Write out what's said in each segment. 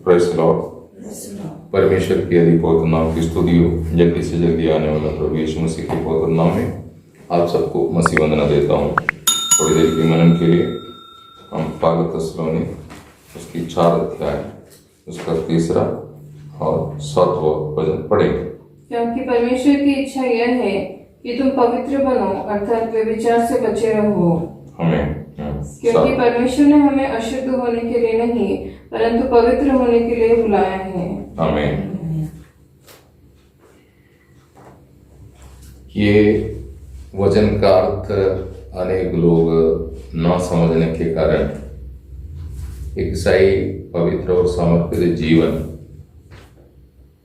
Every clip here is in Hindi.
Press Lord. परमेश्वर के यदि पवित्र नाम की स्तुति हो। जल्दी से जल्दी आने वाला प्रभु यीशु मसीह के पवित्र नाम में आप सबको मसीह वंदना देता हूँ। थोड़ी देर के मनन के लिए हम पहला थिस्सलुनी उसकी 4 अध्याय उसका 3 और 7वां वचन पढ़ेंगे। क्योंकि परमेश्वर की इच्छा यह है कि तुम पवित्र बनो, अर्थात व्यभिचार से बचे रहो। हमें क्योंकि परमेश्वर ने हमें अशुद्ध होने के लिए नहीं परंतु पवित्र होने के लिए बुलाया है। आमीन। ये वचन का अर्थ अनेक लोग न समझने के कारण एक ईसाई पवित्र और समर्पित जीवन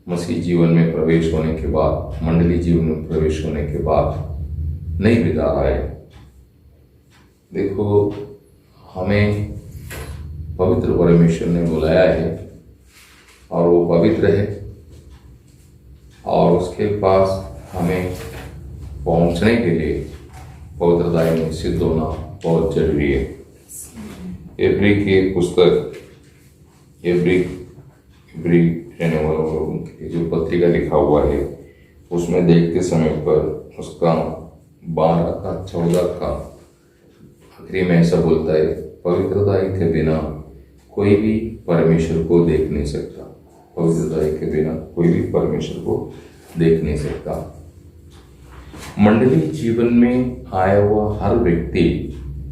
मसीह जीवन में प्रवेश होने के बाद, मंडली जीवन में प्रवेश होने के बाद नहीं बिता रहा है। देखो, हमें पवित्र परमेश्वर ने बुलाया है और वो पवित्र है और उसके पास हमें पहुंचने के लिए पवित्रता में सिद्ध होना बहुत जरूरी है। इब्री की पुस्तक, इब्री रहने वालों की जो पत्रिका लिखा हुआ है उसमें देखते समय पर उसका 12 का 14 का आखिरी में ऐसा बोलता है, पवित्रता के बिना कोई भी परमेश्वर को देख नहीं सकता। पवित्रता के बिना कोई भी परमेश्वर को देख नहीं सकता। मंडली जीवन में आया हुआ हर व्यक्ति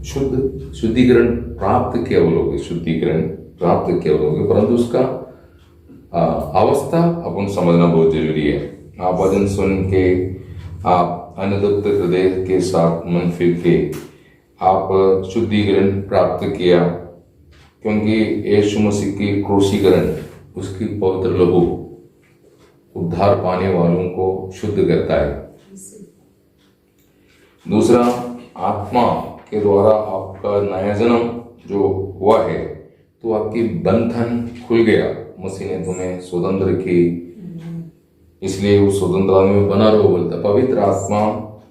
शुद्धिकरण प्राप्त किया लोगे, शुद्धिकरण प्राप्त किया लोगे, परंतु उसका अवस्था अपन समझना बहुत जरूरी है। आप वचन सुन के, आप अनुदप्त हृदय के साथ मन फिर के आप शुद्धिकरण प्राप्त किया, क्योंकि यीशु मसीह की क्रूसीकरण, उसकी पवित्र लहू उद्धार पाने वालों को शुद्ध करता है। दूसरा, आत्मा के द्वारा आपका नया जन्म जो हुआ है तो आपकी बंधन खुल गया। मसीह ने तुम्हें स्वतंत्र की, इसलिए उस स्वतंत्रता में बना रहो बोलता। पवित्र आत्मा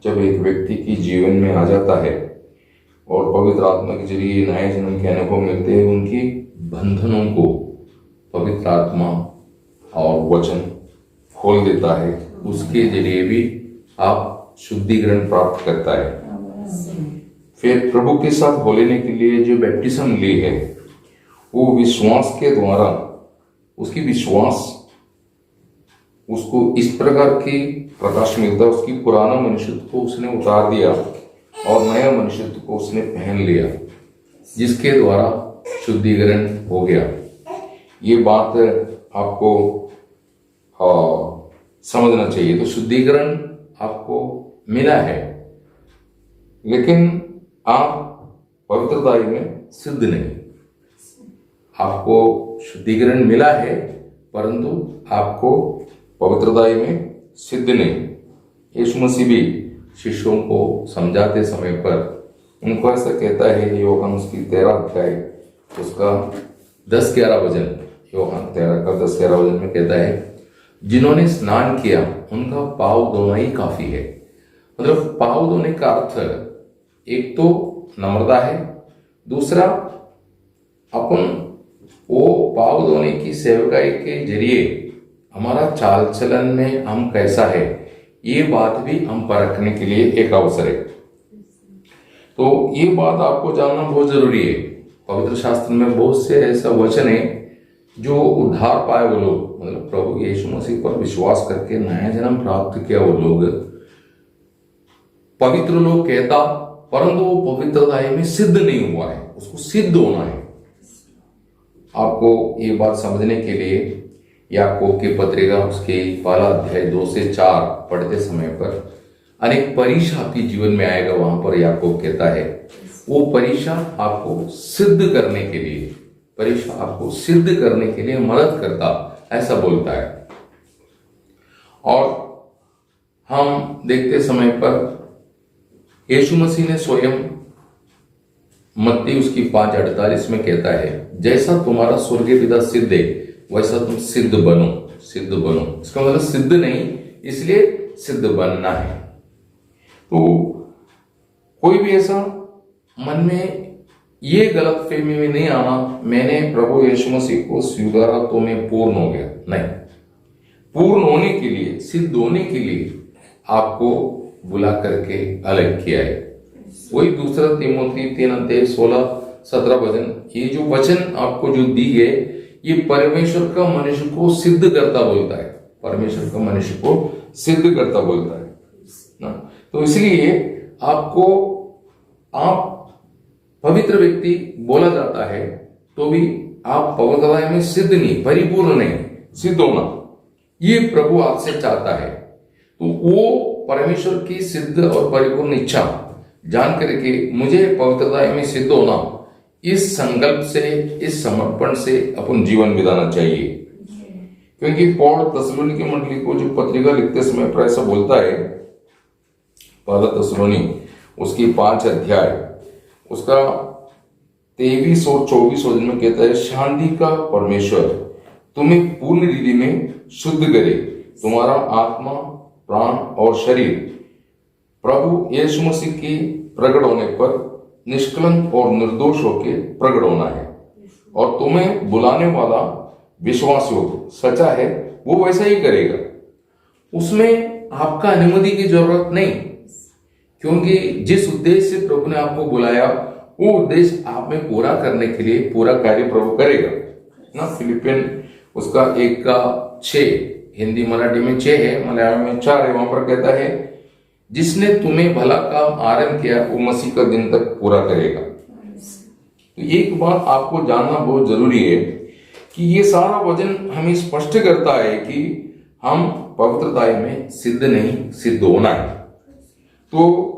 जब एक व्यक्ति की जीवन में आ जाता है और पवित्र आत्मा के जरिए नए जन्म के अनुभव मिलते हैं, उनकी बंधनों को पवित्र आत्मा और वचन खोल देता है। उसके जरिए भी आप शुद्धिकरण प्राप्त करता है। फिर प्रभु के साथ हो लेने के लिए जो बैप्टिज्म ली है वो विश्वास के द्वारा, उसकी विश्वास उसको इस प्रकार की प्रकाश मिलता है, उसकी पुराना मनुष्यत्व को उसने उतार दिया और नया मनुष्यत्व को उसने पहन लिया, जिसके द्वारा शुद्धिकरण हो गया। ये बात आपको समझना चाहिए। तो शुद्धिकरण आपको मिला है, लेकिन आप पवित्रता में सिद्ध नहीं। आपको शुद्धिकरण मिला है परंतु आपको पवित्रता में सिद्ध नहीं। यीशु मसीह भी शिष्यों को समझाते समय पर उनको ऐसा कहता है, यूहन्ना उसकी 13 अध्याय उसका 10-11 वचन, यूहन्ना 13 का 10-11 वचन में कहता है, जिन्होंने स्नान किया उनका पाँव धोना ही काफी है। मतलब पाँव धोने का अर्थ एक तो नम्रता है, दूसरा अपन वो पाँव धोने की सेवकाई के जरिए हमारा चाल चलन में हम कैसा है ये बात भी हम परखने के लिए एक अवसर है। तो ये बात आपको जानना बहुत जरूरी है। पवित्र शास्त्र में बहुत से ऐसा वचन है जो उद्धार पाए वो लोग, मतलब प्रभु यीशु मसीह पर विश्वास करके नया जन्म प्राप्त किया वो लोग, पवित्र लोग कहता, परंतु वो पवित्रता में सिद्ध नहीं हुआ है, उसको सिद्ध होना है। आपको ये बात समझने के लिए याकूब की पत्रिका उसके 1 अध्याय 2 से 4 पढ़ते समय पर अनेक परीक्षा आपके जीवन में आएगा। वहां पर याकूब कहता है वो परीक्षा आपको सिद्ध करने के लिए, परीक्षा आपको सिद्ध करने के लिए मदद करता, ऐसा बोलता है। और हम देखते समय पर यीशु मसीह ने स्वयं मत्ती उसकी 5:48 में कहता है, जैसा तुम्हारा स्वर्गीय पिता सिद्ध है वैसा तुम सिद्ध बनो, सिद्ध बनो। इसका मतलब सिद्ध नहीं, इसलिए सिद्ध बनना है। तो कोई भी ऐसा मन में ये गलत फहमी में नहीं आना, मैंने प्रभु यीशु मसीह को स्वीकारा तो मैं पूर्ण हो गया। नहीं, पूर्ण होने के लिए, सिद्ध होने के लिए आपको बुला करके अलग किया है। वही दूसरा तीमुथी 3:16-17 वचन, ये जो वचन आपको जो दी है, ये परमेश्वर का मनुष्य को सिद्ध करता बोलता है। परमेश्वर का मनुष्य को सिद्ध करता बोलता है ना। तो इसलिए आपको, आप पवित्र व्यक्ति बोला जाता है तो भी आप पवित्रता में सिद्ध नहीं, परिपूर्ण नहीं, सिद्ध होना ये प्रभु आपसे चाहता है। तो वो परमेश्वर की सिद्ध और परिपूर्ण इच्छा जान करके मुझे पवित्रता में सिद्ध होना, इस संकल्प से, इस समर्पण से अपन जीवन बिताना चाहिए। क्योंकि पौल थिस्सलुनीके मंडली को जो पत्रिका लिखते समय प्रायः बोलता है, पहला थिस्सलुनी उसकी 5 अध्याय उसका 23 और 24 वचन में कहता है, शांति का परमेश्वर तुम्हें पूर्ण रीति में शुद्ध करे, तुम्हारा आत्मा, प्राण और शरीर प्रभु यीशु मसीह की प्रकट होने पर निष्कलंक और निर्दोष होकर प्रकट होना है। और तुम्हें बुलाने वाला विश्वास योग्य सच्चा है, वो वैसा ही करेगा। उसमें आपका अनुमति की जरूरत नहीं, क्योंकि जिस उद्देश्य से प्रभु ने आपको बुलाया वो उद्देश्य आप में पूरा करने के लिए पूरा कार्य प्रभु करेगा ना। फिलिपियन उसका 1:6, हिंदी मराठी में 6 है, मलयालम में 4 है। वहां पर कहता है, जिसने तुम्हें भला काम आरंभ किया वो मसीह का दिन तक पूरा करेगा। तो एक बात आपको जानना बहुत जरूरी है कि ये सारा वचन हमें स्पष्ट करता है कि हम पवित्रता में सिद्ध नहीं, सिद्ध होना है। तो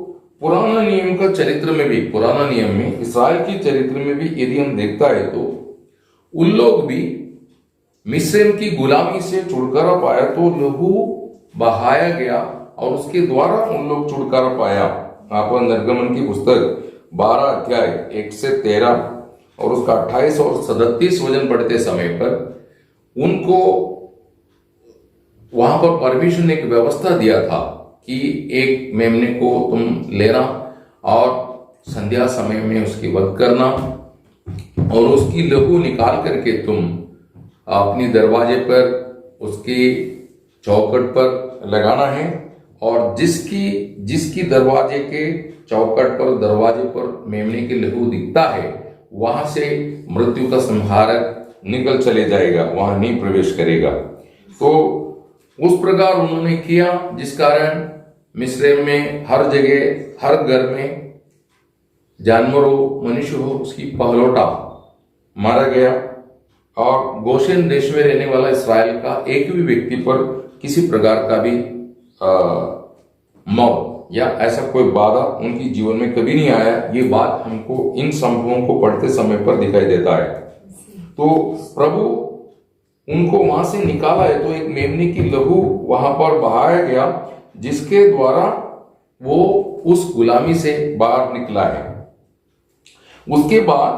पुराना नियम का चरित्र में भी, पुराना नियम में इस्राएल की चरित्र में भी यदि हम देखता है तो उन लोग भी मिस्र की गुलामी से छुटकारा पाया तो लहू बहाया गया और उसके द्वारा उन लोग छुटकारा पाया। आप निर्गमन की पुस्तक 12 अध्याय 1 से 13 और उसका 28 और 37 वचन पढ़ते समय पर उनको वहां पर परमेश्वर ने एक व्यवस्था दिया था कि एक मेमने को तुम लेना और संध्या समय में उसकी वध करना और उसकी लहू निकाल करके तुम अपनी दरवाजे पर, उसकी चौखट पर लगाना है। और जिसकी दरवाजे के चौखट पर, दरवाजे पर मेमने की लहू दिखता है, वहां से मृत्यु का संहारक निकल चले जाएगा, वहां नहीं प्रवेश करेगा। तो उस प्रकार उन्होंने किया, जिस कारण मिस्र में हर जगह, हर घर में जानवर हो, मनुष्य हो, उसकी पहलौटा मारा गया। और गोशेन देश में रहने वाला इस्राएल का एक भी व्यक्ति पर किसी प्रकार का भी मौत या ऐसा कोई बाधा उनकी जीवन में कभी नहीं आया। ये बात हमको इन संभवों को पढ़ते समय पर दिखाई देता है। तो प्रभु उनको वहां से निकाला है तो एक मेमने की लहू वहां पर बहाया गया, जिसके द्वारा वो उस गुलामी से बाहर निकला है। उसके बाद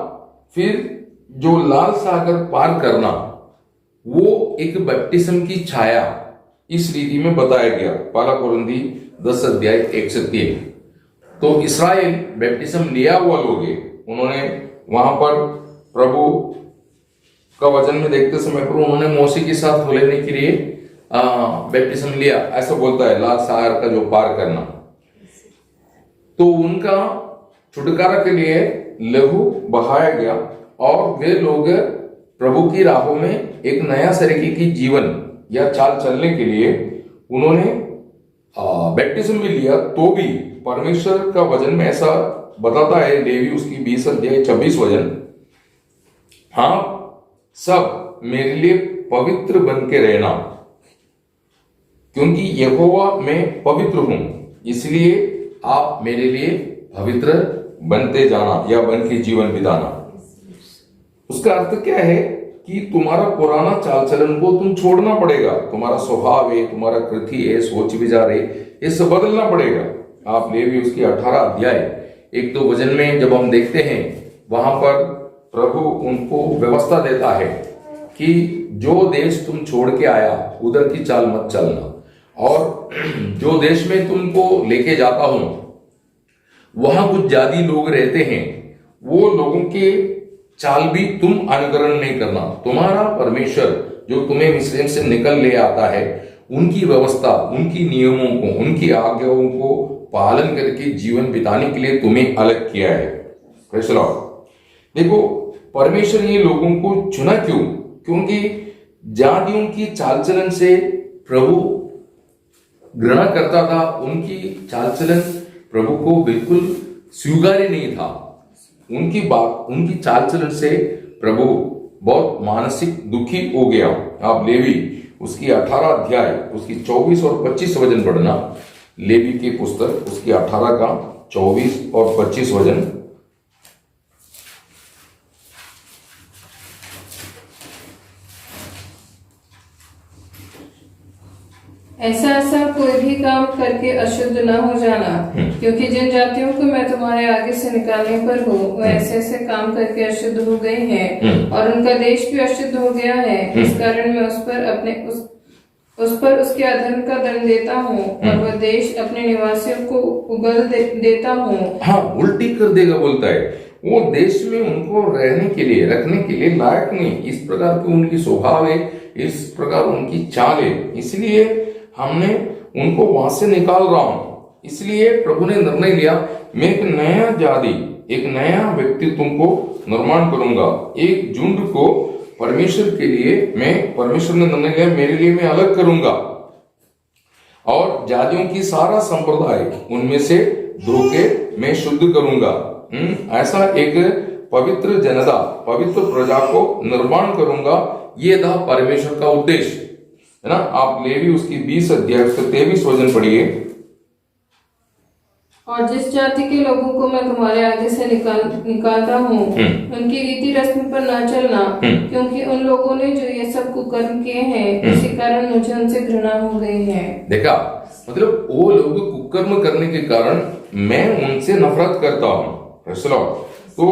फिर जो लाल सागर पार करना, वो एक बपटिस्म की छाया इस रीति में बताया गया। पहला कुरिन्थी 10 अध्याय 1 से 3। तो इस्राएल बपटिस्म लिया हुआ लोग हैं, उन्होंने वहां पर प्रभु का वचन में देखते समय पर उन्होंने मौसी के साथ हो लेने के लिए बपटिस्म लिया, ऐसा बोलता है, लाल सागर का जो पार करना। तो उनका छुटकारा के लिए लहू बहाया गया और वे लोग प्रभु की राहों में एक नया तरीके की जीवन या चाल चलने के लिए उन्होंने बैप्टिज्म भी लिया। तो भी परमेश्वर का वचन में ऐसा बताता है, लेवी उसकी 20 अध्याय 26 वचन, हाँ सब मेरे लिए पवित्र बन के रहना, क्योंकि यहोवा मैं पवित्र हूं, इसलिए आप मेरे लिए पवित्र बनते जाना या बन के जीवन बिताना। उसका अर्थ क्या है कि तुम्हारा पुराना चाल चलन को तुम छोड़ना पड़ेगा। तुम्हारा स्वभाव है, तुम्हारा कृति है, सोच विचार है, ये सब बदलना पड़ेगा। आप लेवी उसकी 18 अध्याय 1-2 वचन में जब हम देखते हैं, वहां पर प्रभु उनको व्यवस्था देता है कि जो देश तुम छोड़ के आया उधर की चाल मत चलना, और जो देश में तुमको लेके जाता हूं वहां कुछ जाति लोग रहते हैं, वो लोगों के चाल भी तुम अनुकरण नहीं करना। तुम्हारा परमेश्वर जो तुम्हें मिस्र से निकल ले आता है, उनकी व्यवस्था, उनकी नियमों को, उनकी आज्ञाओं को पालन करके जीवन बिताने के लिए तुम्हें अलग किया है। Praise the Lord. देखो, परमेश्वर ये लोगों को चुना क्यों? क्योंकि जातियों की चाल चलन से प्रभु घृणा करता था। उनकी चाल चलन प्रभु को बिल्कुल स्वीकार्य नहीं था। उनकी बात, उनकी चाल चलन से प्रभु बहुत मानसिक दुखी हो गया। आप लेवी उसकी 18 अध्याय उसकी 24 और 25 वचन पढ़ना। लेवी की पुस्तक उसकी 18 का 24 और 25 वचन। ऐसा ऐसा कोई भी काम करके अशुद्ध न हो जाना, क्योंकि जिन जातियों को मैं तुम्हारे आगे से निकालने पर हूँ, वो ऐसे ऐसे काम करके अशुद्ध हो गई हैं, और उनका देश भी अशुद्ध हो गया है। इस कारण मैं उस पर उसके अधर्म का दंड देता हूँ, और वह देश अपने निवासियों को उगल देता हूँ। हाँ, उल्टी कर देगा बोलता है। वो देश में उनको रहने के लिए, रखने के लिए लायक नहीं। इस प्रकार की उनकी स्वभाव है, इस प्रकार उनकी चाल है, इसलिए हमने उनको वहां से निकाल रहा हूं। इसलिए प्रभु ने निर्णय लिया, मैं एक नया जाति, एक नया व्यक्तित्व को निर्माण करूंगा। एक झुंड को परमेश्वर के लिए परमेश्वर ने निर्णय लिया, मेरे लिए मैं अलग करूंगा, और जातियों की सारा संप्रदाय उनमें से धोखे मैं शुद्ध करूंगा। ऐसा एक पवित्र जनता, पवित्र प्रजा को निर्माण करूंगा। ये था परमेश्वर का उद्देश्य, है ना। आप लेवी उसकी 20 अध्याय उसके 23 वचन पढ़िए। और जिस जाति के लोगों को मैं तुम्हारे आगे से निकालता हूँ, उनकी रीति रस्म पर न चलना, क्योंकि उन लोगों ने जो ये सब कुकर्म किए हैं, इसी कारण मुझे उनसे घृणा हो गई है। देखा, मतलब वो लोग कुकर्म करने के कारण मैं उनसे नफरत करता हूँ। तो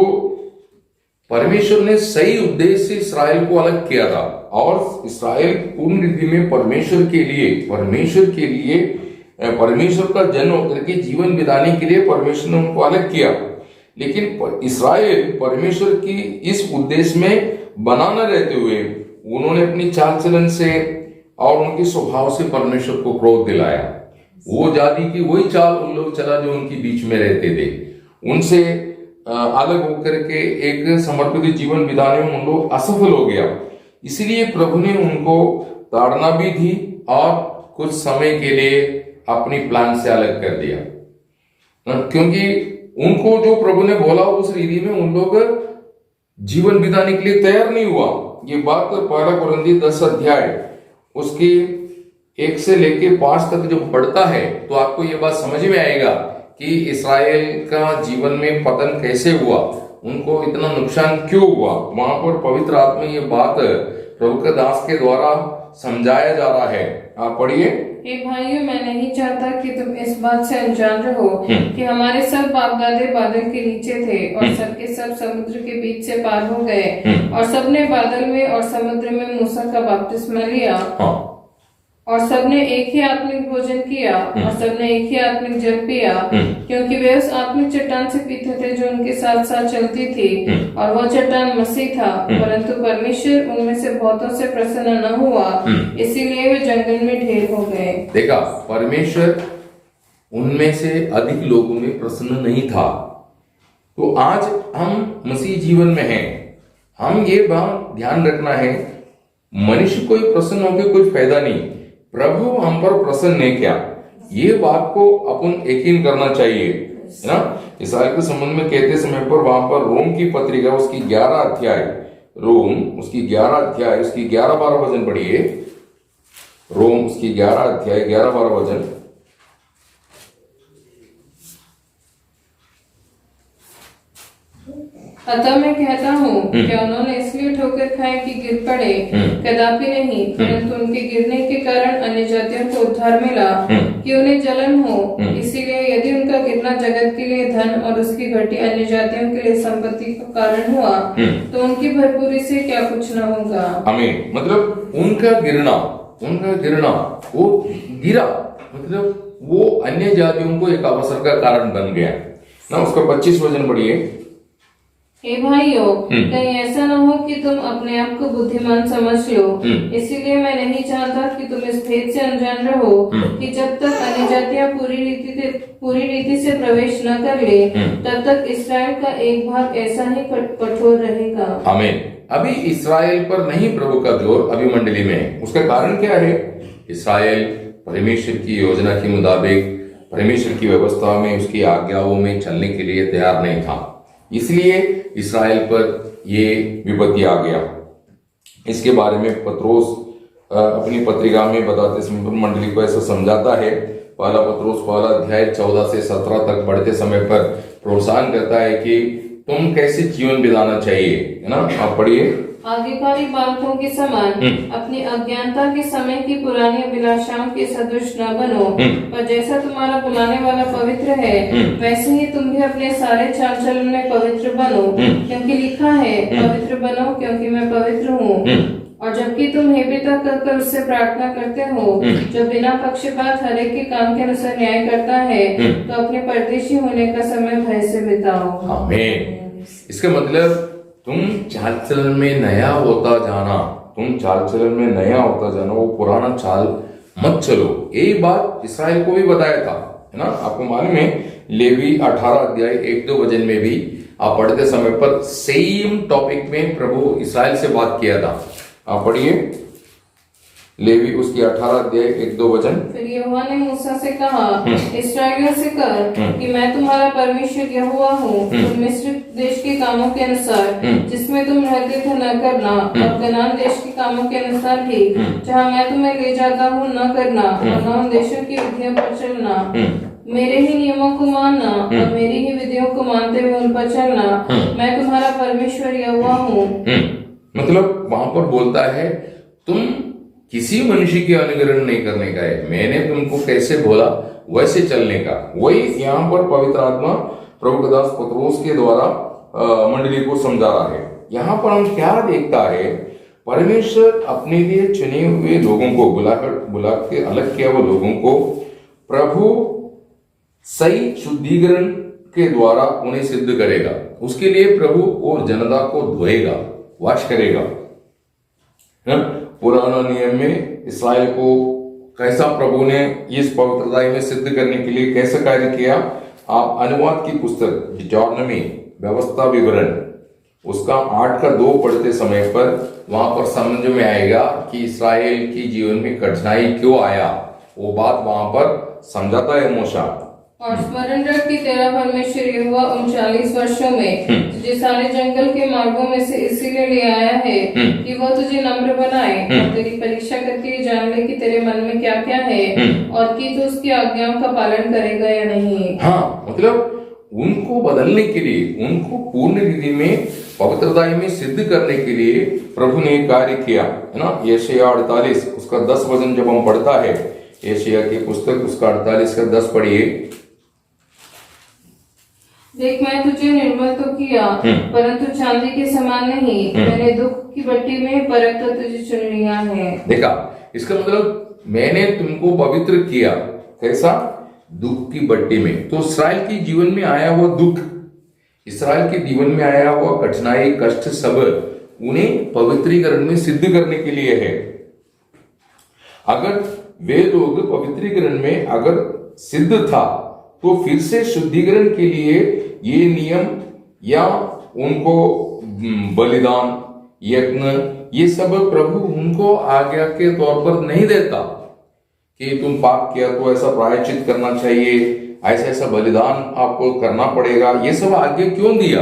परमेश्वर ने सही उद्देश्य से इसराइल को अलग किया था, और इसराइल पूर्ण रीति में परमेश्वर के लिए परमेश्वर का जन होकर के जीवन बिताने के लिए परमेश्वर ने उनको अलग किया। लेकिन इसराइल परमेश्वर की इस उद्देश्य में बना न रहते हुए उन्होंने अपनी चाल चलन से और उनके स्वभाव से परमेश्वर को क्रोध दिलाया। वो जाति की वही चाल उन लोग चला जो उनके बीच में रहते थे। उनसे अलग होकर के एक समर्पित जीवन बिताने में उन लोग असफल हो गया। इसलिए प्रभु ने उनको ताड़ना भी दी और कुछ समय के लिए अपनी प्लान से अलग कर दिया, क्योंकि उनको जो प्रभु ने बोला उस रीति में उन लोग जीवन बिताने के लिए तैयार नहीं हुआ। ये बात 1 कुरिन्थियों 10 अध्याय उसके 1 से लेके 5 तक जब पढ़ता है तो आपको ये बात समझ में आएगा कि इस्राएल का जीवन में पतन कैसे हुआ, उनको इतना नुकसान क्यों हुआ। वहां पर पवित्र आत्मा ये बात प्रभु के दास के द्वारा समझाया जा रहा है। आप पढ़िए। हे भाइयों, मैं नहीं चाहता कि तुम इस बात से अनजान रहो कि हमारे सब बाप दादे बादल के नीचे थे, और सबके सब समुद्र के बीच से पार हो गए, और सबने बादल में और समुद्र में मूसा का बपतिस्मा लिया, और सबने एक ही आत्मिक भोजन किया, और सबने एक ही आत्मिक जल पिया, क्योंकि वे उस आत्मिक चट्टान से पीते थे जो उनके साथ साथ चलती थी, और वह चट्टान मसीह था। परंतु परमेश्वर उनमें से बहुतों से प्रसन्न न हुआ, इसीलिए वे जंगल में ढेर हो गए। देखा, परमेश्वर उनमें से अधिक लोगों में प्रसन्न नहीं था। तो आज हम मसीह जीवन में हैं, हम ये बात ध्यान रखना है, मनुष्य को प्रसन्न होकर कुछ फायदा नहीं, प्रभु हम पर प्रसन्न है क्या, ये बात को अपन यकीन करना चाहिए, है ना। इसराइल के संबंध में कहते समय पर वहां पर रोम की पत्रिका उसकी 11 अध्याय, रोम उसकी 11 अध्याय उसकी 11-12 वचन पढ़िए। रोम उसकी 11 अध्याय 11-12 वचन। अतः मैं कहता हूँ कि उन्होंने इसलिए ठोकर खाए कि गिर पड़े, कदापि नहीं, परंतु उनके गिरने के कारण अन्य जातियों को उद्धार मिला कि उन्हें जलन हो। इसीलिए यदि उनका गिरना जगत के लिए धन और उसकी घटी अन्य जातियों के लिए संपत्ति का कारण हुआ, तो उनकी भरपूरी से क्या कुछ न होगा। आमीन। मतलब उनका गिरना वो गिरा, मतलब वो अन्य जातियों को एक अवसर का कारण बन गया ना। उसका 25 वचन पढ़िए। हे भाइयों, कहीं ऐसा न हो कि तुम अपने आप को बुद्धिमान समझ लो। इसीलिए मैं नहीं चाहता कि तुम इस भेद से अनजान रहो कि जब तक अन्य जातियां पूरी रीति से प्रवेश न कर ले, तब तक इसराइल का एक भाग ऐसा ही कठोर रहेगा। आमीन। अभी इसराइल पर नहीं प्रभु का जोर अभी मंडली में है। उसका कारण क्या है? इसराइल परमेश्वर की योजना के मुताबिक, परमेश्वर की व्यवस्था में, उसकी आज्ञाओं में चलने के लिए तैयार नहीं था। इसलिए इसराइल पर ये विपत्ति आ गया। इसके बारे में पत्रोस अपनी पत्रिका में बताते समय मंडली को ऐसा समझाता है। पहला पत्रोस पहला अध्याय 14 से 17 तक बढ़ते समय पर प्रोत्साहन करता है कि तुम कैसे जीवन बिताना चाहिए, है ना? आप पढ़िए। आज्ञाकारी बालकों के समान अपनी अज्ञानता के समय की पुरानी अभिलाषाओं के सदृश न बनो, पर जैसा तुम्हारा बुलाने वाला पवित्र है, वैसे ही तुम भी अपने सारे चाल चलन में पवित्र बनो, क्योंकि लिखा है, पवित्र बनो क्योंकि मैं पवित्र हूँ। और जबकि तुम हे पिता कहकर उससे प्रार्थना करते हो, जो बिना पक्षपात हर एक के काम के अनुसार न्याय करता है, तो अपने परदेशी होने का समय भय से बिताओ। आमीन। इसका मतलब तुम चाल चलन में नया होता जाना, वो पुराना चाल मत चलो। यही बात इसराइल को भी बताया था, है ना? आपको मालूम है, लेवी 18 अध्याय 1-2 वचन में भी आप पढ़ते समय पर सेम टॉपिक में प्रभु इसराइल से बात किया था। आप पढ़िए लेवी उसकी 18 अध्याय 1-2 वचन। फिर यहोवा ने मूसा से कहा, इस्राएलियों से कर कि मैं तुम्हारा परमेश्वर यहोवा हूँ। तुम मिस्र देश के कामों के अनुसार जिसमें तुम रहते थे न करना, और कनान देश के कामों के अनुसार भी जहाँ मैं तुम्हें ले जाता हूँ न करना, और न उन देशों की विधियों पर चलना। मेरे ही नियमों को मानना और मेरी ही विधियों को मानते हुए उन पर चलना। मैं तुम्हारा परमेश्वर यहोवा हूँ। मतलब वहां पर बोलता है, तुम किसी मनुष्य की अनुकरण नहीं करने का है, मैंने तुमको कैसे बोला वैसे चलने का। वही यहाँ पर पवित्र आत्मा प्रभु के दास पत्रोस के द्वारा मंडली को समझा रहा है। यहाँ पर हम क्या देखता है? परमेश्वर अपने लिए चुने हुए लोगों को बुला के अलग किया हुए लोगों को प्रभु सही शुद्धिकरण के द्वारा उन्हें सिद्ध करेगा। उसके लिए प्रभु और जनता को धोएगा, वाश करेगा। पुराना नियम में इसराइल को कैसा प्रभु ने इस पवित्रता में सिद्ध करने के लिए कैसा कार्य किया? आप अनुवाद की पुस्तक डिटोनॉमी व्यवस्था विवरण उसका 8-2 पढ़ते समय पर वहां पर समझ में आएगा कि इसराइल की जीवन में कठिनाई क्यों आया। वो बात वहां पर समझाता है मूसा। और स्मरण रख कि तेरा परमेश्वर यहोवा 39 वर्षों में तुझे सारे जंगल के मार्गों में से इसीलिए ले आया है कि वह तुझे नम्र बनाए और तेरी परीक्षा करके जान ले कि तेरे मन में क्या क्या है, और कि तू उसकी आज्ञाओं का पालन करेगा या नहीं। हाँ, मतलब उनको बदलने के लिए, उनको पूर्ण रीति में पवित्रता में सिद्ध करने के लिए प्रभु ने कार्य किया, है ना? यशायाह 48 उसका 10 वचन जब हम पढ़ता है, यशायाह की पुस्तक उसका 48 का 10 पढ़िए। देख मैं तुझे निर्मल तो किया, परंतु चांदी के समान नहीं। मैंने दुख की भट्टी में परख कर तुझे चुन लिया है। देखा, इसका मतलब मैंने तुमको पवित्र किया। कैसा? दुख की भट्टी में। तो इसराइल के जीवन में आया हुआ दुख, इसराइल के जीवन में आया हुआ कठिनाई, कष्ट सब उन्हें पवित्रीकरण में सिद्ध करने के लिए है। अगर वे लोग पवित्रीकरण में अगर सिद्ध था, तो फिर से शुद्धिकरण के लिए ये नियम या उनको बलिदान, यज्ञ, ये सब प्रभु उनको आज्ञा के तौर पर नहीं देता कि तुम पाप किया तो ऐसा प्रायश्चित करना चाहिए, ऐसा ऐसा बलिदान आपको करना पड़ेगा। ये सब आज्ञा क्यों दिया?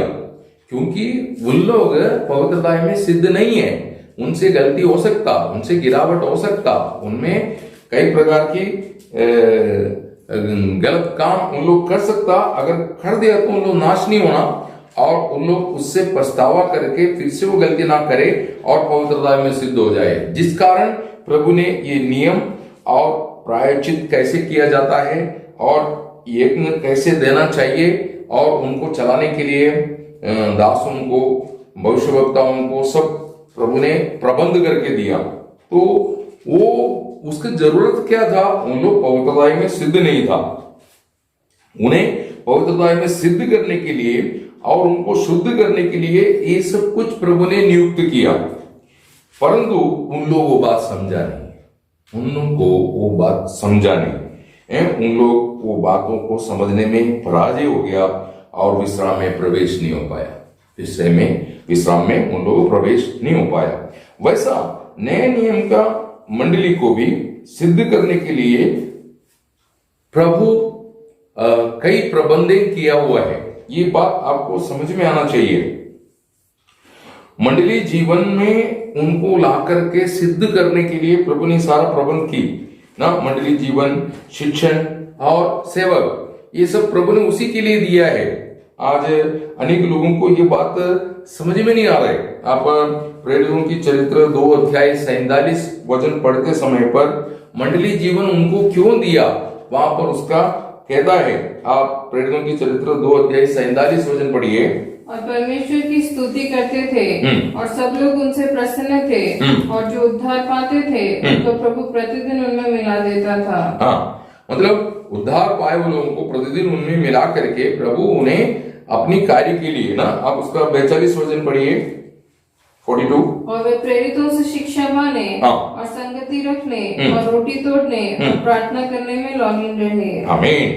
क्योंकि उन लोग पवित्रता में सिद्ध नहीं है। उनसे गलती हो सकता, उनसे गिरावट हो सकता, उनमें कई प्रकार की गलत काम उन लोग कर सकता। अगर कर दिया तो उन लोग नाश नहीं होना, और उन लोग उससे पछतावा करके फिर से वो गलती ना करे और पवित्रता में सिद्ध हो जाए। जिस कारण प्रभु ने ये नियम और प्रायश्चित कैसे किया जाता है और यज्ञ कैसे देना चाहिए और उनको चलाने के लिए दासों को, भविष्यवक्ताओं को सब प्रभु ने प्रबंध करके दिया। तो वो उसकी जरूरत क्या था? उन लोग पवित्रता में सिद्ध नहीं था। उन्हें पवित्रता में सिद्ध करने के लिए और उनको शुद्ध करने के लिए ये सब कुछ प्रभु ने नियुक्त किया, परंतु उन लोगों को बात समझा नहीं, उन लोगों को वो बात समझा नहीं, उन लोग वो बातों को समझने में पराजय हो गया और विश्राम में प्रवेश नहीं हो पाया, विश्राम में उन लोगों को प्रवेश नहीं हो पाया। वैसा नए नियम का मंडली को भी सिद्ध करने के लिए प्रभु कई प्रबंध किया हुआ है। ये बात आपको समझ में आना चाहिए। मंडली जीवन में उनको ला करके सिद्ध करने के लिए प्रभु ने सारा प्रबंध की ना। मंडली जीवन, शिक्षण और सेवक, ये सब प्रभु ने उसी के लिए दिया है। आज अनेक लोगों को ये बात समझ में नहीं आ रहा है। आप प्रेरितों की चरित्र 2 अध्याय 47 वचन पढ़ते समय पर मंडली जीवन उनको क्यों दिया, वहां पर उसका कहता है। आप प्रेरितों की चरित्र 2 अध्याय 47 वचन पढ़िए। और परमेश्वर की स्तुति करते थे और सब लोग उनसे प्रसन्न थे और जो उद्धार पाते थे तो प्रभु प्रतिदिन उनमें मिला देता था। हाँ, मतलब उद्धार पाए हुए लोगों को प्रतिदिन उनमें मिला करके प्रभु उन्हें अपनी कार्य के लिए ना। आप उसका 42 वचन पढ़िए, 42। और वे प्रेरितों से शिक्षा पाने और संगति रखने और रोटी तोड़ने और प्रार्थना करने में लौलीन रहे। आमीन,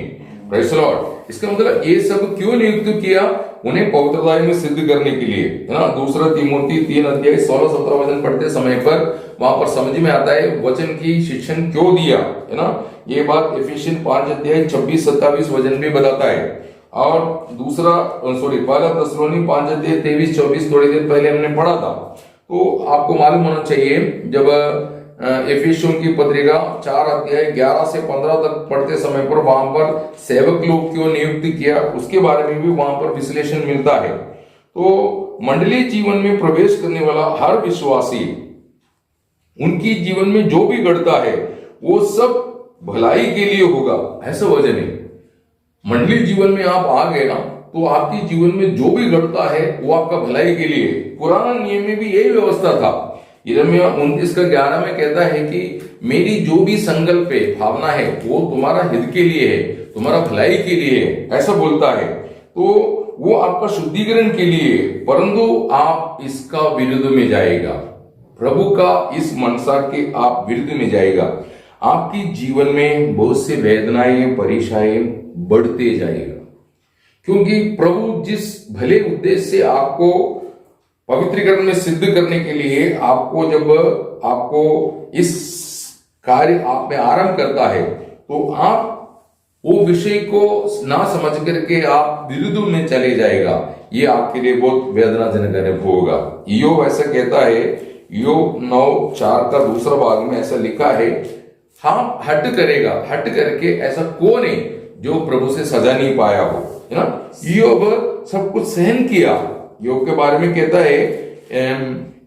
प्रेज़ द लॉर्ड। इसका मतलब ये सब क्यों नियुक्त किया, उन्हें पवित्रता में सिद्ध करने के लिए, है ना। 2 तीमुथी 3 अध्याय 16-17 वचन पढ़ते समय पर वहां पर समझ में आता है वचन की शिक्षण क्यों दिया, है ना। ये बात एफिशियन 5 अध्याय 26-27 वचन भी बताता है। और पहला थिस्सलुनी 5 अध्याय 23-24 थोड़ी देर पहले हमने पढ़ा था। तो आपको मालूम होना चाहिए, जब एफिसियों की पत्रिका 4 अध्याय 11 से 15 तक पढ़ते समय पर वहां पर सेवक लोग क्यों नियुक्त किया, उसके बारे में भी वहां पर विश्लेषण मिलता है। तो मंडली जीवन में प्रवेश करने वाला हर विश्वासी, उनकी जीवन में जो भी घटता है वो सब भलाई के लिए होगा, ऐसा वजन है। मंडली जीवन में आप आ गए ना, तो आपके जीवन में जो भी घटता है वो आपका भलाई के लिए। पुराना नियम में भी यही व्यवस्था था। यिर्मयाह 29:11 में कहता है कि मेरी जो भी संकल्प है, भावना है, वो तुम्हारा हित के लिए है, तुम्हारा भलाई के लिए है, ऐसा बोलता है। तो वो आपका शुद्धिकरण के लिए, परंतु आप इसका विरुद्ध में जाएगा, प्रभु का इस मनसा के आप विरुद्ध में जाएगा। आपकी जीवन में बहुत से वेदनाएं, परेशानियां बढ़ते जाएगा, क्योंकि प्रभु जिस भले उद्देश्य से आपको पवित्रीकरण में सिद्ध करने के लिए आपको इस कार्य आप में आरंभ करता है, तो आप वो विषय को ना समझ करके आप विरुद्ध में चले जाएगा। ये आपके लिए बहुत वेदनाजनक अनुभव होगा। ईयोब ऐसा कहता है, ईयोब 9:4 का दूसरा भाग में ऐसा लिखा है, हाँ हट करके ऐसा कौन है जो प्रभु से सजा नहीं पाया हो, है ना। ईयोब सब कुछ सहन किया। योग के बारे में कहता है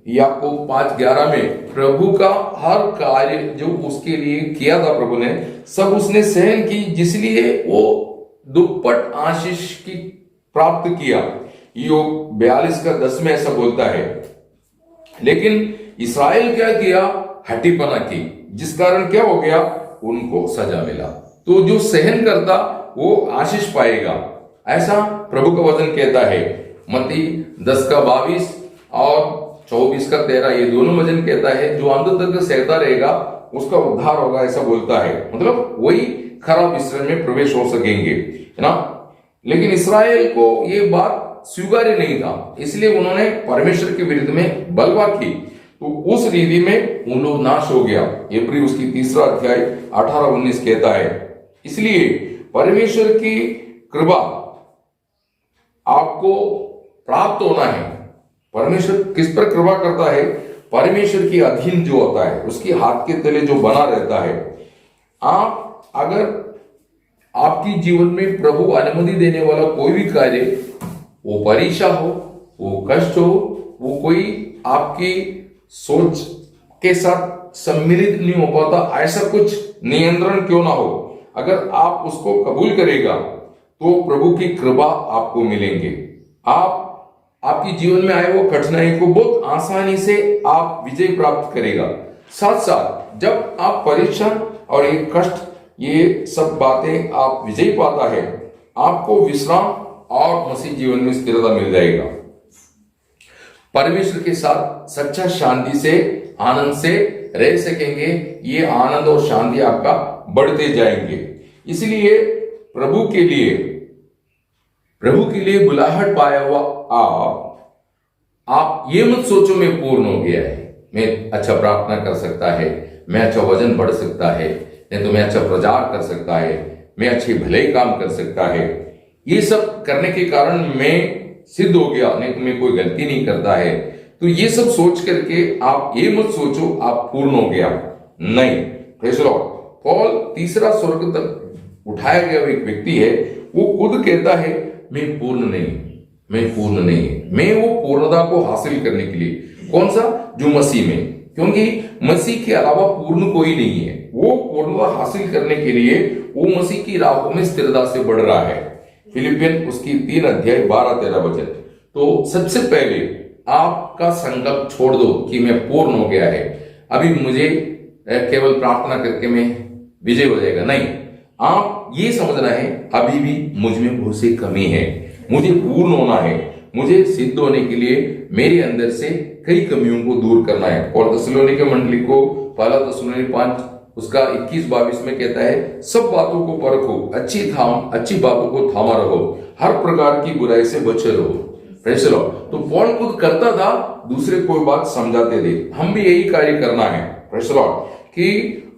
याकूब 5:11 में, प्रभु का हर कार्य जो उसके लिए किया था प्रभु ने, सब उसने सहन की, जिसलिए वो दुप्पट आशीष की प्राप्त किया। योग 42:10 में ऐसा बोलता है। लेकिन इस्राएल क्या किया, हटीपना की, जिस कारण क्या हो गया, उनको सजा मिला। तो जो सहन करता वो आशीष पाएगा, ऐसा प्रभु का वचन कहता है। मत्ती 10:22 और 24:13 ये दोनों वचन कहता है, जो अंत तक सहता रहेगा उसका उद्धार होगा, ऐसा बोलता है। मतलब वही खराब विश्राम में प्रवेश हो सकेंगे, है ना। लेकिन इस्राएल को ये बात स्वीकार्य नहीं था, इसलिए उन्होंने परमेश्वर के विरुद्ध में बलवा की, तो उस रीति में उन लोग नाश हो गया। इब्री उसकी 3 अध्याय 18-19 कहता है। इसलिए परमेश्वर की कृपा आपको प्राप्त होना है। परमेश्वर किस पर कृपा करता है, परमेश्वर के अधीन जो होता है, उसके हाथ के तले जो बना रहता है। आप अगर आपकी जीवन में प्रभु अनुमति देने वाला कोई भी कार्य, वो परीक्षा हो, वो कष्ट हो, वो कोई आपकी सोच के साथ सम्मिलित नहीं हो पाता, ऐसा कुछ नियंत्रण क्यों ना हो, अगर आप उसको कबूल करेगा तो प्रभु की कृपा आपको मिलेंगे। आपकी जीवन में आए वो कठिनाई को बहुत आसानी से आप विजय प्राप्त करेगा। साथ साथ जब आप परीक्षा और ये कष्ट, ये सब बातें आप विजय पाता है, आपको विश्राम और मसीह जीवन में स्थिरता मिल जाएगा। परमेश्वर के साथ सच्चा शांति से, आनंद से रह सकेंगे। ये आनंद और शांति आपका बढ़ते जाएंगे। इसलिए प्रभु के लिए बुलाहट पाया हुआ आप ये मत सोचो मैं पूर्ण हो गया है, मैं अच्छा प्रार्थना कर सकता है, मैं अच्छा वजन बढ़ सकता है, नहीं तो मैं अच्छा प्रचार कर सकता है, मैं अच्छे भले काम कर सकता है। ये सब करने के कारण मैं सिद्ध हो गया, नहीं तो मैं कोई गलती नहीं करता है। तो ये सब सोच करके आप ये मत सोचो आप पूर्ण हो गया, नहीं। Praise the Lord. पौल तीसरा स्वर्ग तक उठाया गया एक व्यक्ति है, वो खुद कहता है मैं पूर्ण नहीं, मैं वो पूर्णता को हासिल करने के लिए, कौन सा, जो मसीह में, क्योंकि मसीह के अलावा पूर्ण कोई नहीं है। वो पूर्णता हासिल करने के लिए वो मसीह की राहों में स्थिरता से बढ़ रहा है। फिलिपियन उसकी 3 अध्याय 12-13 वचन। तो सबसे पहले आपका संकल्प छोड़ दो कि मैं पूर्ण हो गया है, अभी मुझे केवल प्रार्थना करके मैं विजय हो जाएगा, नहीं। आप ये समझना है अभी भी मुझ में बहुत सी कमी है, मुझे पूर्ण होना है, मुझे सिद्ध होने के लिए मेरे अंदर से कई कमियों को दूर करना है। और थिस्सलुनीके मंडली को पहला थिस्सलुनीके 5 उसका 21-22 में कहता है सब बातों को परखो, अच्छी बातों को थामा रहो, हर प्रकार की बुराई से बचे रहो। Praise the Lord. तो पौल खुद करता था, दूसरे कोई बात समझाते थे। हम भी यही कार्य करना है, प्रेज़ द लॉर्ड, कि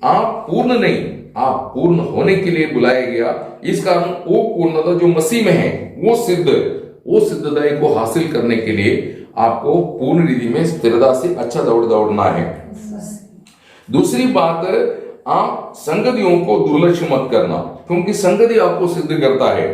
आप पूर्ण नहीं, आप पूर्ण होने के लिए बुलाया गया। इस कारण वो पूर्णता जो मसीह में है वो सिद्धता को हासिल करने के लिए आपको पूर्ण रीति में स्थिरता से अच्छा दौड़ना है। दूसरी बात, आप संगतियों को दुर्लक्ष्य मत करना, क्योंकि संगति आपको सिद्ध करता है।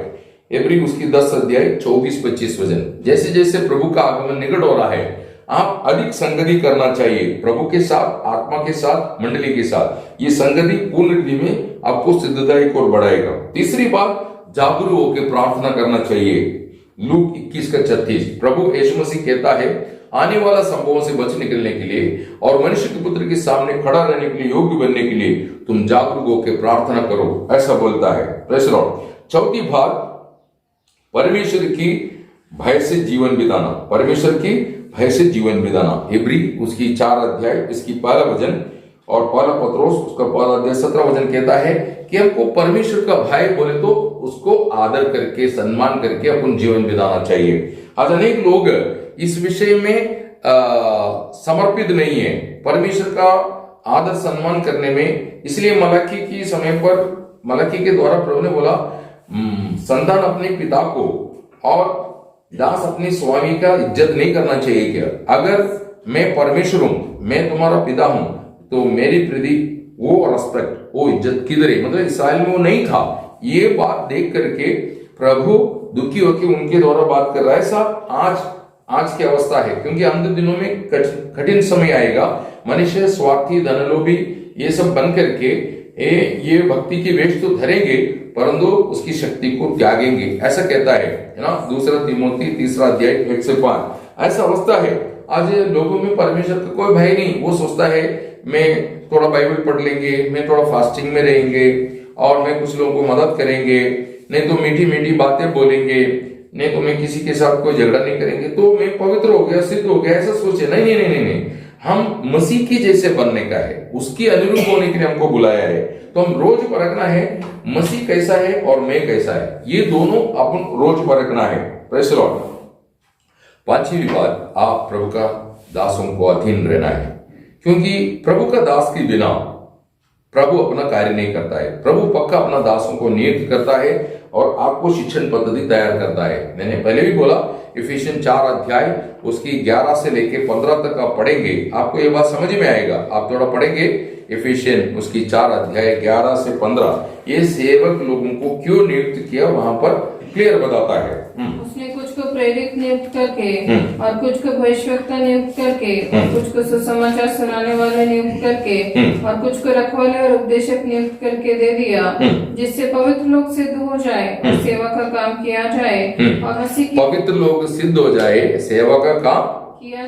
इब्री उसकी 10 अध्याय 24-25 वचन। जैसे जैसे प्रभु का आगमन निकट हो रहा है, आप अधिक संगति करना चाहिए, प्रभु के साथ, आत्मा के साथ, मंडली के साथ। ये संगति पूर्ण रीति में आपको सिद्धता की ओर बढ़ाएगा। तीसरी बात, जागरूक होकर प्रार्थना करना चाहिए। लूक 21:36 प्रभु यीशु मसीह कहता है, आने वाला संभवों से बच निकलने के लिए और मनुष्य के पुत्र के सामने खड़ा रहने के लिए योग्य बनने के लिए तुम जागरूक होकर प्रार्थना करो, ऐसा बोलता है। Praise the Lord. चौथी बात, परमेश्वर की भय से जीवन बिताना। इब्री उसकी 4 अध्याय इसकी 1 वचन और 1 पत्रोस उसका 1 अध्याय 17 वचन कहता है कि हमको परमेश्वर का भय बोले तो उसको आदर करके, सम्मान करके अपन जीवन बिताना चाहिए। आज अनेक लोग इस विषय में समर्पित नहीं है, परमेश्वर का आदर सम्मान करने में। इसलिए मलाकी के द्वारा प्रभु ने बोला, संतान अपने पिता को और दास अपने स्वामी का इज्जत नहीं करना चाहिए क्या? अगर मैं परमेश्वर हूं, मैं तुम्हारा पिता हूं, तो मेरी प्रति वो रेस्पेक्ट, वो इज्जत किधर है? मतलब इस्राएल में वो नहीं था। ये बात देख करके प्रभु दुखी होकर उनके द्वारा बात कर रहा है। साहब आज की अवस्था है, क्योंकि अंत दिनों में कठिन समय आएगा। मनुष्य स्वार्थी, धनलोभी ये सब बन करके ये भक्ति की वेश तो धरेंगे, परंतु उसकी शक्ति को त्यागेंगे, ऐसा कहता है ना। 2 तीमोथी 3 अध्याय 1 से 5। ऐसा अवस्था है आज लोगों में, परमेश्वर का कोई भय नहीं। वो सोचता है मैं थोड़ा बाइबल पढ़ लेंगे, मैं थोड़ा फास्टिंग में रहेंगे और मैं कुछ लोगों को मदद करेंगे, नहीं तो मीठी मीठी बातें बोलेंगे, नहीं तो मैं किसी के साथ कोई झगड़ा नहीं करेंगे, तो मैं पवित्र हो गया, सिद्ध हो गया, ऐसा सोचे। नहीं, हम मसीह के जैसे बनने का है, उसके अनुरूप होने के लिए हमको बुलाया है। तो हम रोज परखना है मसीह कैसा है और मैं कैसा है, ये दोनों अपन रोज परखना है। Praise the lord. 5वीं बात, आप प्रभु का दासों को अधीन रहना है, क्योंकि प्रभु का दास के बिना प्रभु अपना कार्य नहीं करता है। प्रभु पक्का अपना दासों को नियुक्त करता है और आपको शिक्षण पद्धति तैयार करता है। मैंने पहले भी बोला, इफिसियन 4 अध्याय उसकी 11 से लेके 15 तक आप पढ़ेंगे, आपको ये बात समझ में आएगा। आप थोड़ा पढ़ेंगे इफिसियन उसकी 4 अध्याय 11 से 15, ये सेवक लोगों को क्यों नियुक्त किया वहां पर क्लियर बताता है। उसने कुछ को प्रेरित नियुक्त करके और कुछ को भविष्यवक्ता नियुक्त करके और कुछ को सुसमाचार सुनाने वाले नियुक्त करके और कुछ को रखवाले और उपदेशक नियुक्त करके दे दिया, जिससे पवित्र लोग सिद्ध हो जाए और सेवा का काम किया जाए और मसीह की पवित्र लोग सिद्ध हो जाए, सेवा का काम किया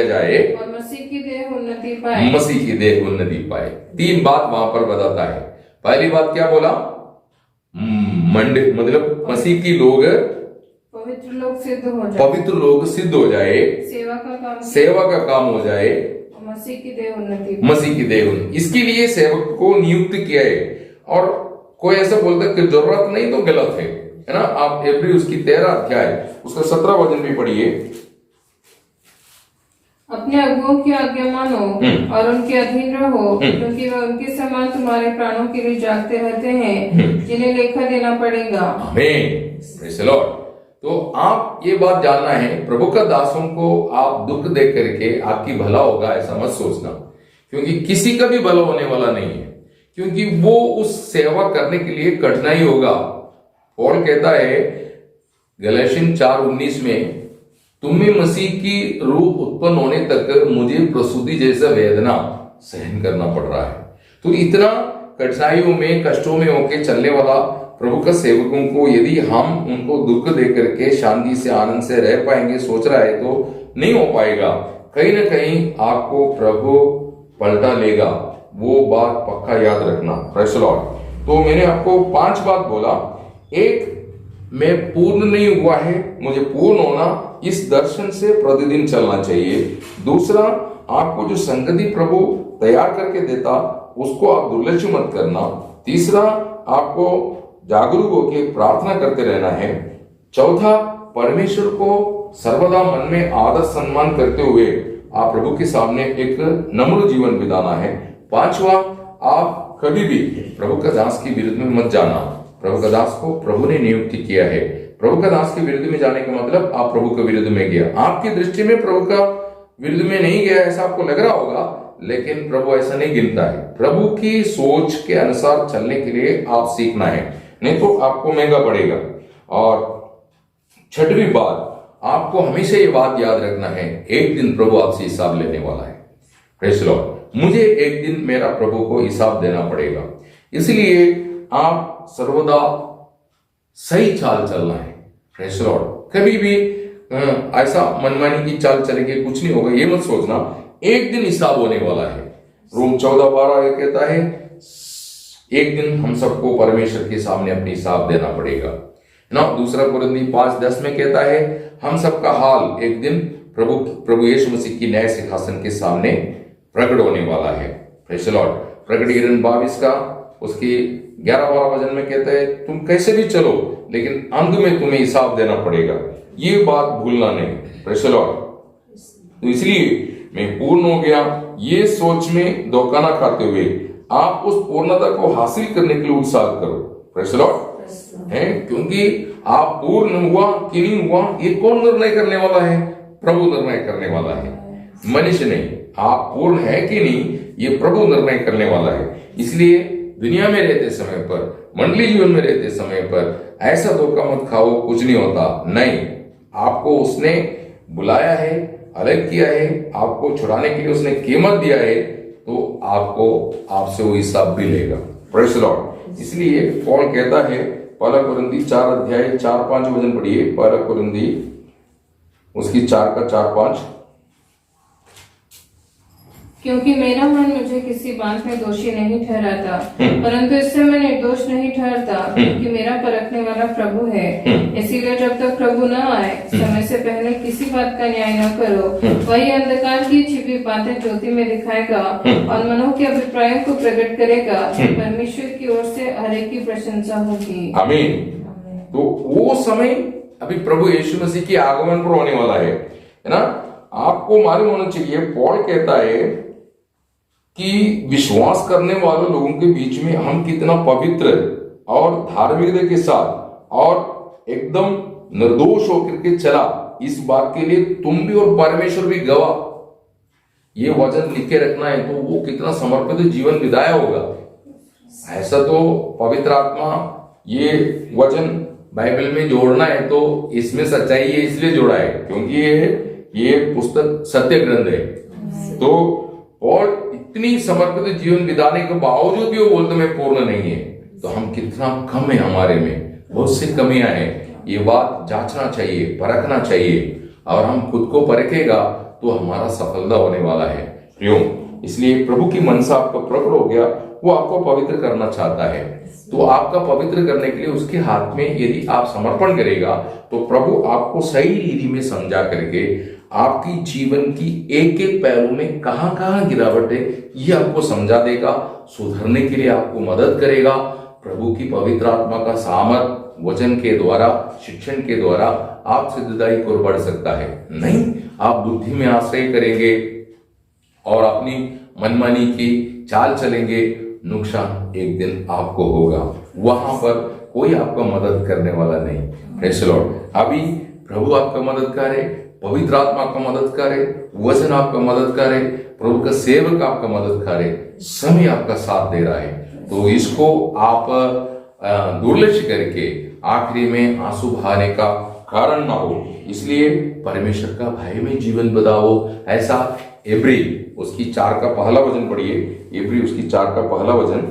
जाए और मसीह की देह उन्नति पाए। 3 बात वहां पर बताता है। पहली बात क्या बोला? मतलब मसीह की लोग पवित्र लोग सिद्ध हो जाए, पवित्र लोग सिद्ध हो जाए, सेवा का काम हो जाए, मसीह की देह उन्नति, मसीह की देह उन्नति। इसके लिए सेवक को नियुक्त किया है। और कोई ऐसा बोलता है कि जरूरत नहीं तो गलत है ना। आप एब्री उसकी 13 अध्याय उसका 17 वचन भी पढ़िए। अपने अगुओं की आज्ञा मानो और उनके अधीन रहो, क्योंकि वह उनके समान तुम्हारे प्राणों के लिए जागते रहते हैं, जिन्हें लेखा देना पड़ेगा। आमीन, प्रेज़ द लॉर्ड। तो आप ये बात जानना है, प्रभु का दासों को आप दुख दे करके आपकी भला होगा ऐसा मत सोचना, क्योंकि किसी का भी भला होने वाला नहीं है, क्योंकि वो उस सेवा करने के लिए कठिनाई होगा। पौल कहता है गलातियन 4:19 में, तुम्हें मसीह की रूह उत्पन्न होने तक मुझे प्रसूति जैसा वेदना सहन करना पड़ रहा है। तो इतना कठिनाइयों में कष्टों में होके चलने वाला प्रभु का सेवकों को यदि हम उनको दुख दे करके शांति से आनंद से रह पाएंगे सोच रहा है तो नहीं हो पाएगा। कहीं ना कहीं आपको प्रभु पलटा लेगा, वो बात पक्का याद रखना। Praise the Lord. तो मैंने आपको 5 बात बोला। एक, मैं पूर्ण नहीं हुआ है, मुझे पूर्ण होना, इस दर्शन से प्रतिदिन चलना चाहिए। दूसरा, आपको जो संगति प्रभु तैयार करके देता उसको आप दुर्लक्ष्य मत करना। तीसरा, आपको जागरूक होकर प्रार्थना करते रहना है। चौथा, परमेश्वर को सर्वदा मन में आदर सम्मान करते हुए आप प्रभु के सामने एक नम्र जीवन बिताना है। पांचवा, आप कभी भी प्रभु का दास के विरुद्ध में मत जाना। प्रभु का दास को प्रभु ने नियुक्त किया है। प्रभु का दास के विरुद्ध में जाने का मतलब आप प्रभु के विरुद्ध में गया। आपकी दृष्टि में प्रभु का विरुद्ध में नहीं गया ऐसा आपको लग रहा होगा, लेकिन प्रभु ऐसा नहीं गिनता है। प्रभु की सोच के अनुसार चलने के लिए आप सीखना है, नहीं तो आपको महंगा पड़ेगा। और छठवीं बात, आपको हमेशा ये बात याद रखना है, एक दिन प्रभु आपसे हिसाब लेने वाला है। Praise the Lord. मुझे एक दिन मेरा प्रभु को हिसाब देना पड़ेगा, इसलिए आप सर्वदा सही चाल चलना है। Praise the Lord. कभी भी ऐसा मनमानी की चाल चलेगी कुछ नहीं होगा, ये मत सोचना। एक दिन हिसाब होने वाला है। रोम 14:12 ये कहता है, एक दिन हम सबको परमेश्वर के सामने अपनी हिसाब देना पड़ेगा ना। दूसरा कुरिन्थी 5:10 में कहता है, हम सबका हाल एक दिन प्रभु यीशु मसीह की न्याय सिंहासन के सामने प्रकट होने वाला है। Praise the Lord. प्रकटीकरण 22 का उसकी 11-12 वचन में कहता है, तुम कैसे भी चलो लेकिन अंत में तुम्हें हिसाब देना पड़ेगा। ये बात भूलना नहीं। Praise the Lord. तो इसलिए मैं पूर्ण हो गया ये सोच में धोखा ना खाते हुए आप उस पूर्णता को हासिल करने के लिए उत्साह करो। Praise the Lord. है, क्योंकि आप पूर्ण हुआ कि नहीं हुआ ये कौन निर्णय करने वाला है? प्रभु निर्णय करने वाला है, मनुष्य नहीं। आप पूर्ण है कि नहीं ये प्रभु निर्णय करने वाला है। इसलिए दुनिया में रहते समय पर, मंडली जीवन में रहते समय पर ऐसा धोखा मत खाओ, कुछ नहीं होता। नहीं, आपको उसने बुलाया है, अलग किया है, आपको छुड़ाने के लिए उसने कीमत दिया है, तो आपको आपसे वो हिसाब भी लेगा। Praise the Lord. इसलिए पौल कहता है, पहला कुरिन्थी 4:4-5 वचन पढ़िए। पहला कुरिन्थी उसकी 4:4-5। क्योंकि मेरा मन मुझे किसी बात में दोषी नहीं ठहराता, परंतु इससे मैं निर्दोष नहीं ठहरता, क्योंकि मेरा परखने वाला प्रभु है। इसीलिए जब तक प्रभु न आए समय से पहले किसी बात का न्याय न करो। वही अंधकार की छिपी बातें ज्योति में दिखाएगा और मनों के अभिप्रायों को प्रकट करेगा। परमेश्वर की ओर से हर एक की प्रशंसा होगी। आमीन। तो वो समय अभी प्रभु यीशु मसीह की आगमन पर होने वाला है ना। आपको मालूम होना चाहिए, पौल कहता है कि विश्वास करने वाले लोगों के बीच में हम कितना पवित्र और धार्मिकता के साथ और एकदम निर्दोष होकर के चला, इस बात के लिए तुम भी और परमेश्वर भी गवाह। ये वचन लिख के रखना है तो वो कितना समर्पित जीवन बिताया होगा। ऐसा तो पवित्र आत्मा ये वचन बाइबल में जोड़ना है तो इसमें सच्चाई है, इसलिए जोड़ा है क्योंकि ये पुस्तक सत्य ग्रंथ है। तो और इतनी समर्पित जीवन बिताने के बावजूद भी वो बोलते मैं पूर्ण नहीं है, तो हम कितना कम है, हमारे में बहुत सी कमियां हैं। ये बात जांचना चाहिए, परखना चाहिए, और हम खुद को परखेगा तो हमारा सफलता होने वाला है। क्यों? इसलिए प्रभु की मनसा आपका प्रकट हो गया, वो आपको पवित्र करना चाहता है। तो आपका पवित्र करने के लिए उसके हाथ में यदि आप समर्पण करेगा तो प्रभु आपको सही रीति में समझा करके आपकी जीवन की एक एक पहलू में कहां कहां गिरावट है ये आपको समझा देगा, सुधरने के लिए आपको मदद करेगा। प्रभु की पवित्र आत्मा का सामर्थ वचन के द्वारा, शिक्षण के द्वारा आप सिद्धताई की ओर बढ़ सकता है। नहीं, आप बुद्धि में आश्रय करेंगे और अपनी मनमानी की चाल चलेंगे, नुकसान एक दिन आपको होगा। वहां पर कोई आपका मदद करने वाला नहीं। Praise the Lord. अभी प्रभु आपका मददगार है, पवित्र आत्मा आपका मददगार है, वचन आपका मददगार है, प्रभु का सेवक आपका मददगार है, समय आपका साथ दे रहा है। तो इसको आप दुर्लक्ष्य करके आखिरी में आंसू बहाने का कारण ना हो, इसलिए परमेश्वर का भय में जीवन बिताओ। ऐसा इब्री उसकी 4 का पहला वचन पढ़िए। इब्री उसकी 4 का पहला वचन।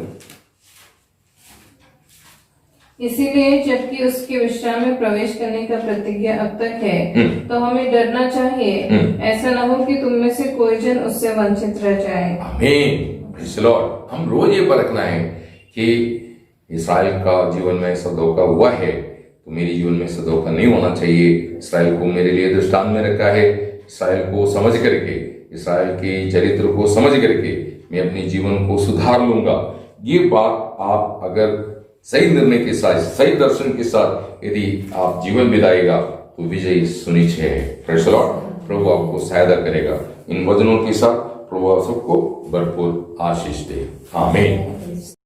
इसीलिए जबकि उसके विश्राम में प्रवेश करने का प्रतिज्ञा अब तक है तो हमें डरना चाहिए, ऐसा न हो कि तुम में से कोई जन उससे वंचित रह जाए। आमीन। Praise the Lord. हम रोज ये परखना है कि इस्राएल का जीवन में ऐसा धोखा हुआ है तो मेरे जीवन में ऐसा धोखा नहीं होना चाहिए। इस्राएल को मेरे लिए दृष्टांत में रखा है। इस्राएल को समझ करके, इस्राएल के चरित्र को समझ करके मैं अपने जीवन को सुधार लूंगा। ये बात आप अगर सही निर्णय के साथ, सही दर्शन के साथ यदि आप जीवन बिताएगा तो विजय सुनिश्चित है। Praise the Lord. प्रभु आपको सहायता करेगा। इन वचनों के साथ प्रभु आप सबको भरपूर आशीष दे। आमीन।